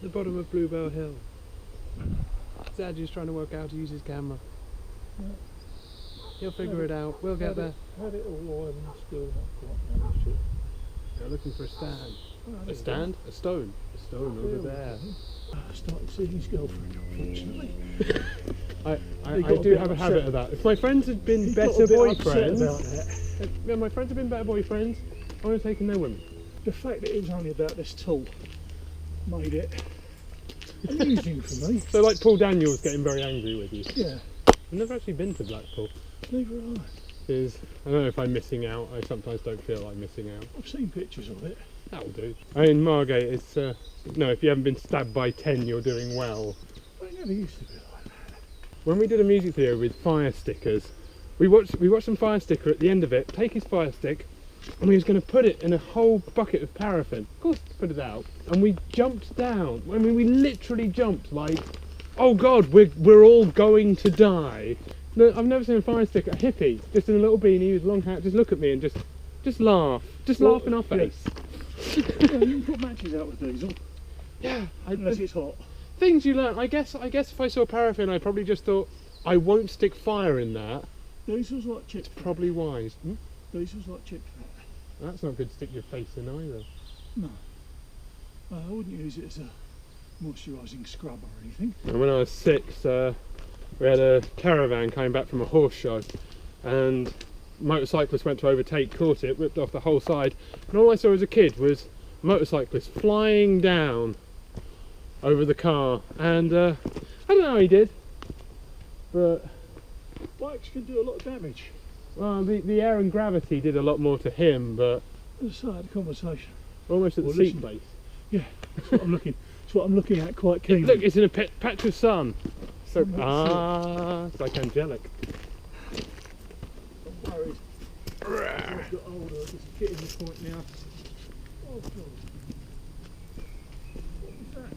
The bottom of Bluebell Hill. Zadju's trying to work out how to use his camera. Yeah. He'll figure it out. We'll get there. Had it all while in school, not quite managed it. They're looking for a stand. Oh, A stand? A stone. A stone over there. I started seeing his girlfriend, unfortunately. I do have a habit of that. If my friends had been better boyfriends, yeah, my friends have been better boyfriends, I would have taken their women. The fact that it was only about this tall made it amusing for me. So like Paul Daniels getting very angry with you. Yeah. I've never actually been to Blackpool. Neither have I. Because I don't know if I'm missing out. I sometimes don't feel like missing out. I've seen pictures of it. That'll do. I mean, Margate, it's no, if you haven't been stabbed by 10, you're doing well. But it never used to be like that. When we did a music video with fire stickers, we watched some fire sticker at the end of it, take his fire stick, and we was going to put it in a whole bucket of paraffin. Of course, put it out, and we jumped down. I mean, we literally jumped like, oh God, we're all going to die. No, I've never seen a fire sticker, a hippie, just in a little beanie with a long hat, just look at me and just laugh. Just laugh in our face. Yeah, you can put matches out with diesel. Yeah. Unless it's hot. Things you learn. I guess if I saw paraffin, I probably just thought, I won't stick fire in that. Diesel's like chip. It's probably wise. Diesel's like chip fat. That's not good to stick your face in either. No. I wouldn't use it as a moisturising scrub or anything. And when I was 6, we had a caravan coming back from a horse show, and a motorcyclist went to overtake, caught it, whipped off the whole side, and all I saw as a kid was a motorcyclist flying down over the car, and I don't know how he did, but Bikes can do a lot of damage. well, the air and gravity did a lot more to him, but As I had a conversation. almost at the seat base. Yeah, that's what I'm looking. That's what I'm looking at quite keenly. Look, it's in a patch of sun. So it's like angelic. I'm worried. I've got older. It's getting to the point now. Oh God. What was that?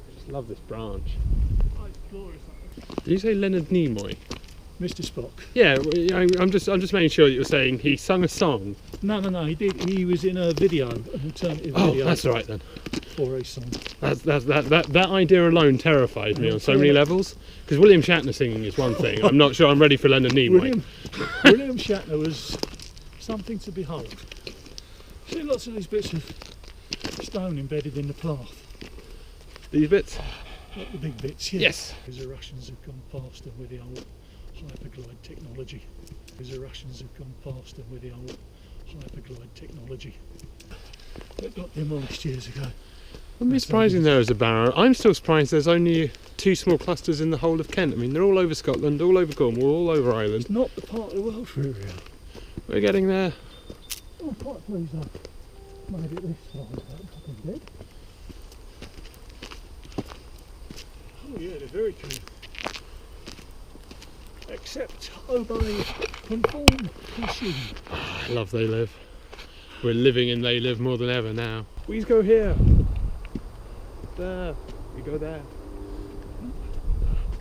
I just love this branch. Oh, it's glorious. Did you say Leonard Nimoy? Mr. Spock. Yeah, I'm just making sure that you're saying he sung a song. No, he did. He was in a video, an alternative Oh, video. that's right then. For a song. That idea alone terrifies me on so many levels. Because William Shatner singing is one thing. I'm not sure I'm ready for Leonard Nimoy. William Shatner was something to behold. See lots of these bits of stone embedded in the path. These bits? Like the big bits, yeah. Yes. Because the Russians have gone past them with the old hyperglide technology. Because the Russians have gone past them with the old hyperglide technology. That got demolished years ago. Wouldn't be surprising there as a barrow. I'm still surprised there's only 2 small clusters in the whole of Kent. I mean, they're all over Scotland, all over Cornwall, all over Ireland. It's not the part of the world for real. We're getting there. I'm quite pleased I've made it this far without dropping dead. Oh yeah, they're very clean. Accept, obey, conform, consume. I love They Live. We're living in They Live more than ever now. Please go here. There. We go there.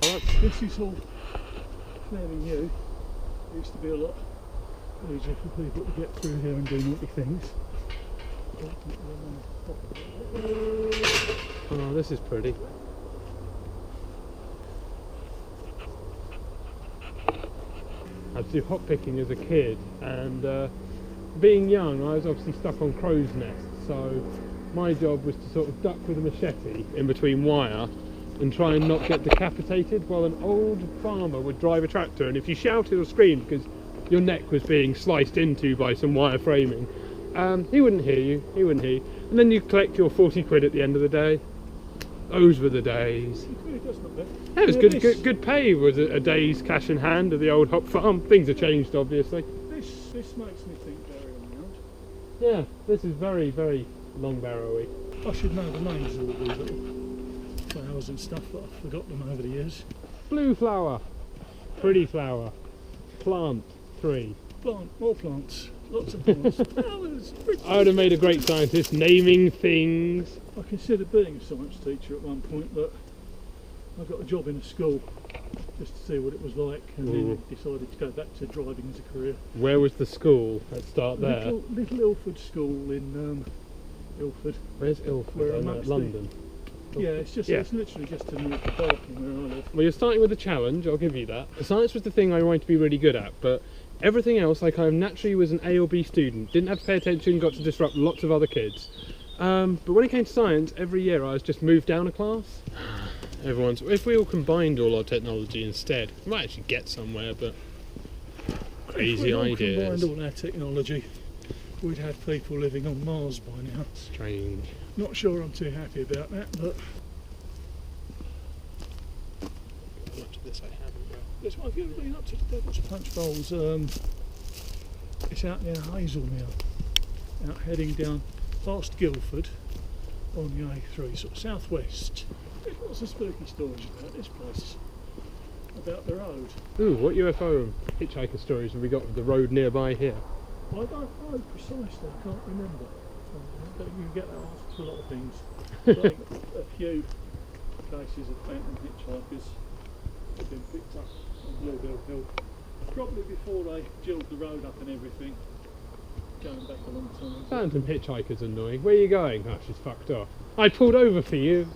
Oh, this is all fairly new. It used to be a lot easier for people to get through here and do naughty things. Oh, this is pretty. I used to do hop picking as a kid, and being young I was obviously stuck on crow's nests, so my job was to sort of duck with a machete in between wire and try and not get decapitated while an old farmer would drive a tractor, and if you shouted or screamed because your neck was being sliced into by some wire framing, he wouldn't hear you, and then you collect your 40 quid at the end of the day. Those were the days. Yeah, it was good pay. Was a day's cash in hand at the old hop farm. Things have changed, obviously. This makes me think very unround. Yeah, this is very, very long barrowy. I should know the names of all these little flowers and stuff, but I've forgot them over the years. Blue flower, pretty flower, plant 3. Plant, more plants, lots of plants, flowers. I would have made a great scientist naming things. I considered being a science teacher at one point, but I got a job in a school just to see what it was like, and then decided to go back to driving as a career. Where was the school? Let's start there. Little Ilford School in Ilford. Where's Ilford? We're Oh, no, amongst London. Yeah, it's just it's literally just to north of Barking where I live. Well, you're starting with a challenge, I'll give you that. Science was the thing I wanted to be really good at, but everything else I kind of naturally was an A or B student. Didn't have to pay attention, got to disrupt lots of other kids. But when it came to science, every year I was just moved down a class. If we all combined all our technology instead, we might actually get somewhere, but crazy ideas. If we all combined all our technology, we'd have people living on Mars by now. Strange. Not sure I'm too happy about that, but Much of this I haven't read. this one, if you've been up to the Devil's Punch Bowls, it's out near Hazelmere, out heading down past Guildford on the A3, sort of southwest. There's lots of spooky stories about this place, about the road. Ooh, what UFO and hitchhiker stories have we got with the road nearby here? I don't know precisely, I can't remember. But you can get that answer to a lot of things. Like a few cases of phantom hitchhikers have been picked up on Bluebell Hill, probably before they gilled the road up and everything, going back a long time. Phantom hitchhiker's annoying. Where are you going? Oh, she's fucked off. I pulled over for you.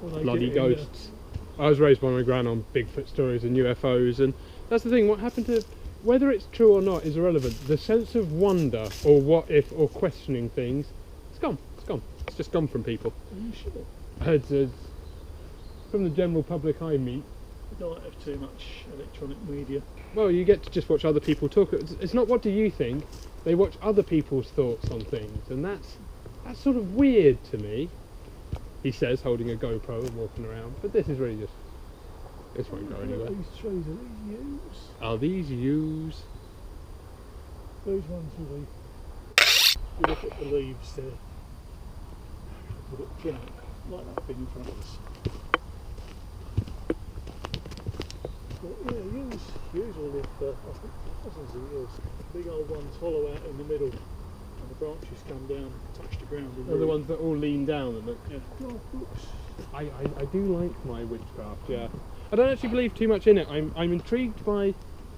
Bloody ghosts. I was raised by my gran on Bigfoot stories and UFOs, and that's the thing, what happened to, whether it's true or not is irrelevant. The sense of wonder or what if or questioning things, it's gone. It's just gone from people. Are you sure? It's from the general public I meet. You don't have too much electronic media. Well, you get to just watch other people talk. It's not what do you think, they watch other people's thoughts on things, and that's sort of weird to me. He says, holding a GoPro and walking around, but this is really just, this won't go anywhere. These trees, are these yews? Are these yews? Those ones are the... You look at the leaves there. Put it thin, like that thing in front of us. But yeah, yews will live for, I think, thousands of years. Big old ones hollow out in the middle, and the branches come down, touch the ground. They're the ones that all lean down and look. Yeah. Oh, books. I do like my witchcraft, yeah. I don't actually believe too much in it. I'm intrigued by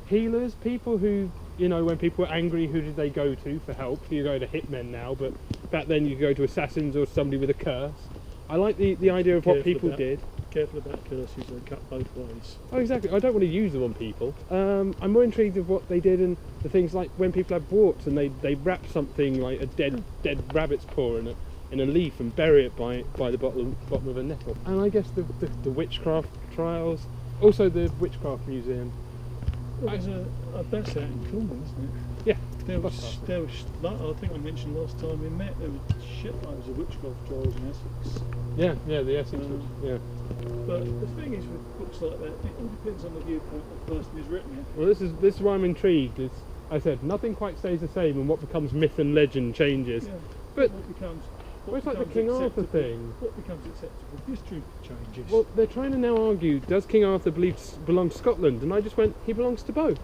healers, people who, you know, when people were angry, who did they go to for help? You go to hitmen now, but back then you could go to assassins or somebody with a curse. I like the idea of what people did. Careful about curses, they cut both ways. Oh, exactly. I don't want to use them on people. I'm more intrigued of what they did and the things like when people have warts and they wrap something like a dead rabbit's paw in a leaf and bury it by the bottom of a nettle. And I guess the witchcraft trials, also the witchcraft museum. Well, there's that's out in Cornwall, isn't it? Yeah. There was, I think I mentioned last time we met, there were shitloads of witchcraft trials in Essex. Yeah, the Essex yeah. But the thing is with books like that, it all depends on the viewpoint of the person who's written it. Well, this is why I'm intrigued. Is I said nothing quite stays the same, and what becomes myth and legend changes. Yeah. But What it's like the King Arthur thing. What becomes acceptable? History changes. Well, they're trying to now argue, does King Arthur belong to Scotland? And I just went, he belongs to both.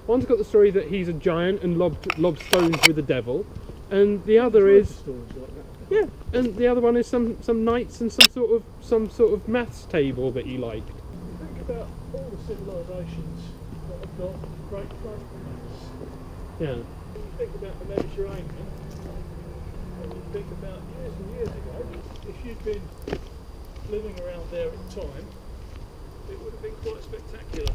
One's got the story that he's a giant and lobbed stones with the devil, and the other is stories like that. yeah, and the other one is some knights and some sort of maths table that he liked. Think about all the civilisations that have got great photographs. Yeah. When you think about the Mediterranean, and you think about years and years ago, if you'd been living around there at the time, it would have been quite spectacular.